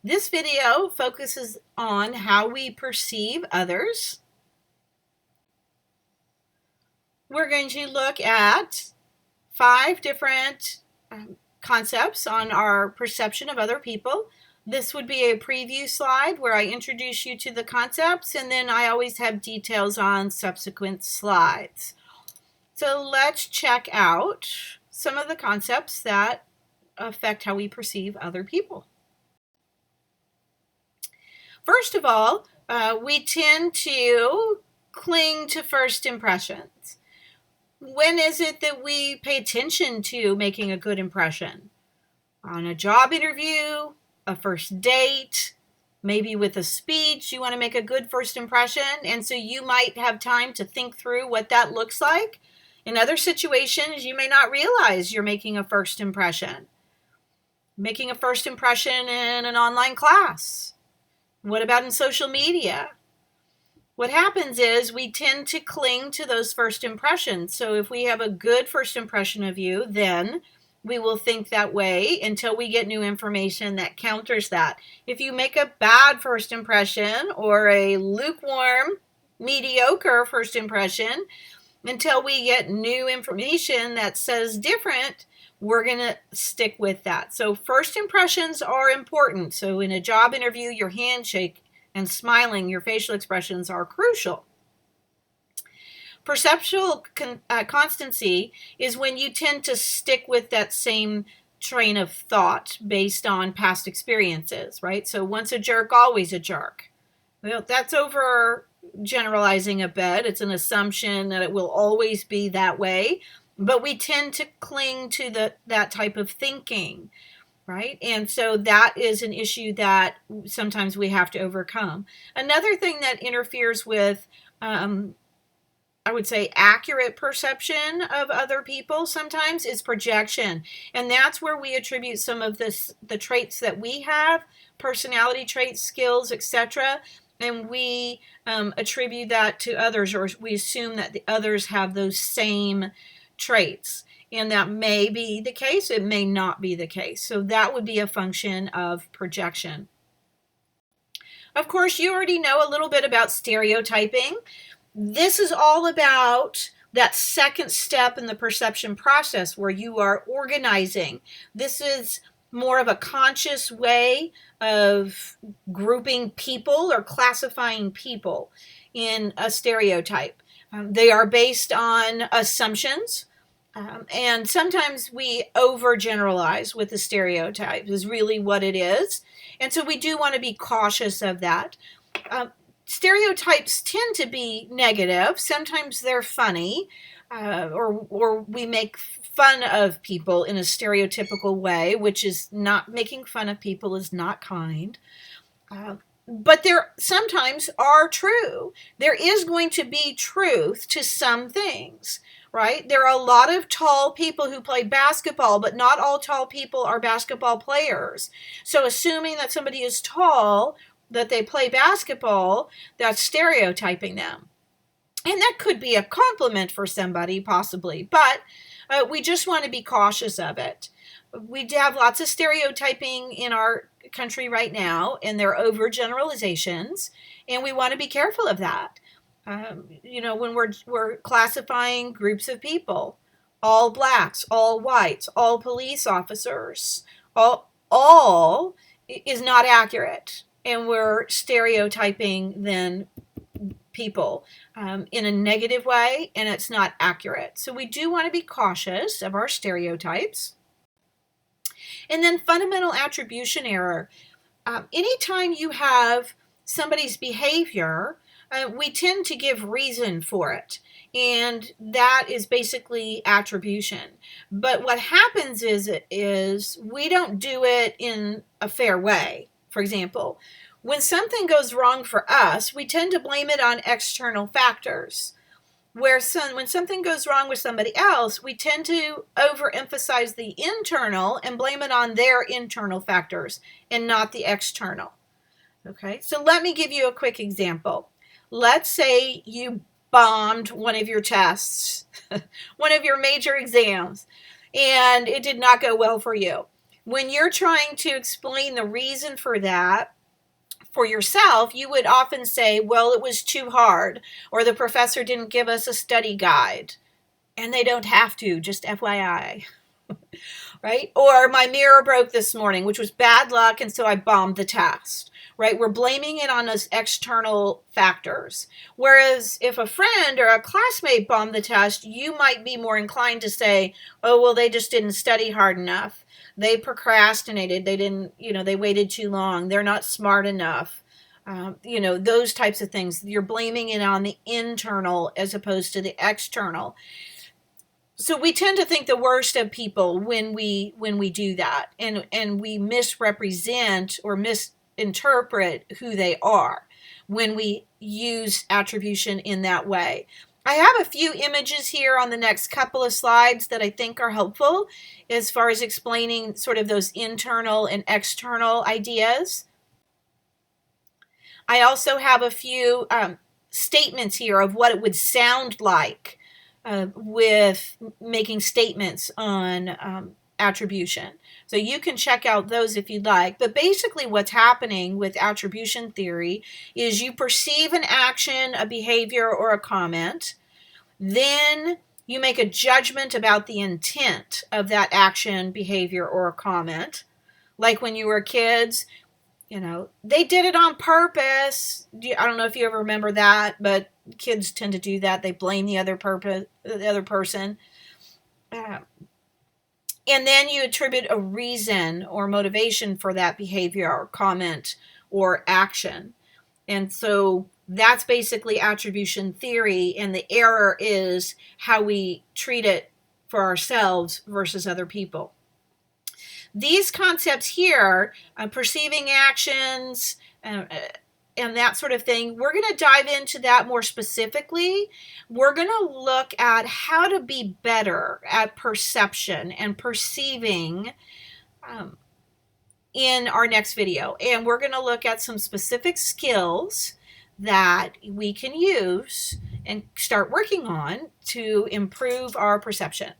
This video focuses on how we perceive others. We're going to look at 5 different concepts on our perception of other people. This would be a preview slide where I introduce you to the concepts, and then I always have details on subsequent slides. So let's check out some of the concepts that affect how we perceive other people. First of all, we tend to cling to first impressions. When is it that we pay attention to making a good impression? On a job interview, a first date, maybe with a speech, you want to make a good first impression, and so you might have time to think through what that looks like. In other situations, you may not realize you're making a first impression. Making a first impression in an online class. What about in social media? What happens is we tend to cling to those first impressions. So if we have a good first impression of you, then we will think that way until we get new information that counters that. If you make a bad first impression or a lukewarm, mediocre first impression, until we get new information that says different, we're going to stick with that. So first impressions are important. So in a job interview, your handshake and smiling, your facial expressions are crucial. Perceptual constancy is when you tend to stick with that same train of thought based on past experiences, right? So once a jerk, always a jerk. Well, that's over generalizing a bit. It's an assumption that it will always be that way, but we tend to cling to that type of thinking, right? And so that is an issue that sometimes we have to overcome. Another thing that interferes with, I would say, accurate perception of other people sometimes is projection. And that's where we attribute some of the traits that we have, personality traits, skills, etc., and we attribute that to others, or we assume that the others have those same traits. And that may be the case, it may not be the case. So that would be a function of projection. Of course, you already know a little bit about stereotyping. This is all about that second step in the perception process where you are organizing. This is more of a conscious way of grouping people or classifying people in a stereotype. They are based on assumptions, and sometimes we overgeneralize with the stereotype is really what it is. And so we do want to be cautious of that. Stereotypes tend to be negative. Sometimes they're funny, or we make fun of people in a stereotypical way, which is not, making fun of people is not kind. But there sometimes are true. There is going to be truth to some things, right? There are a lot of tall people who play basketball, but not all tall people are basketball players. So assuming that somebody is tall, that they play basketball, that's stereotyping them. And that could be a compliment for somebody, possibly, but we just want to be cautious of it. We have lots of stereotyping in our country right now, and they're overgeneralizations, and we want to be careful of that. When we're classifying groups of people, all blacks, all whites, all police officers, all is not accurate, and we're stereotyping then people in a negative way, and it's not accurate. So we do want to be cautious of our stereotypes. And then fundamental attribution error. Anytime you have somebody's behavior, we tend to give reason for it. And that is basically attribution. But what happens is we don't do it in a fair way. For example, when something goes wrong for us, we tend to blame it on external factors. When something goes wrong with somebody else, we tend to overemphasize the internal and blame it on their internal factors and not the external. Okay, so let me give you a quick example. Let's say you bombed one of your tests, one of your major exams, and it did not go well for you. When you're trying to explain the reason for that for yourself, you would often say, well, it was too hard, or the professor didn't give us a study guide. And they don't have to, just FYI. Right? Or my mirror broke this morning, which was bad luck, and so I bombed the test. Right? We're blaming it on those external factors. Whereas if a friend or a classmate bombed the test, you might be more inclined to say, oh, well, they just didn't study hard enough. They procrastinated. They didn't, they waited too long. They're not smart enough. Those types of things. You're blaming it on the internal as opposed to the external. So we tend to think the worst of people when we do that, and we misrepresent or misinterpret who they are when we use attribution in that way. I have a few images here on the next couple of slides that I think are helpful as far as explaining sort of those internal and external ideas. I also have a few statements here of what it would sound like with making statements on attribution. So you can check out those if you'd like. But basically what's happening with attribution theory is you perceive an action, a behavior, or a comment. Then you make a judgment about the intent of that action, behavior, or a comment. Like when you were kids, they did it on purpose. I don't know if you ever remember that, but kids tend to do that. They blame the other person. And then you attribute a reason or motivation for that behavior or comment or action. And so that's basically attribution theory, and the error is how we treat it for ourselves versus other people. These concepts here, perceiving actions and that sort of thing, we're going to dive into that more specifically. We're going to look at how to be better at perception and perceiving in our next video. And we're going to look at some specific skills that we can use and start working on to improve our perception.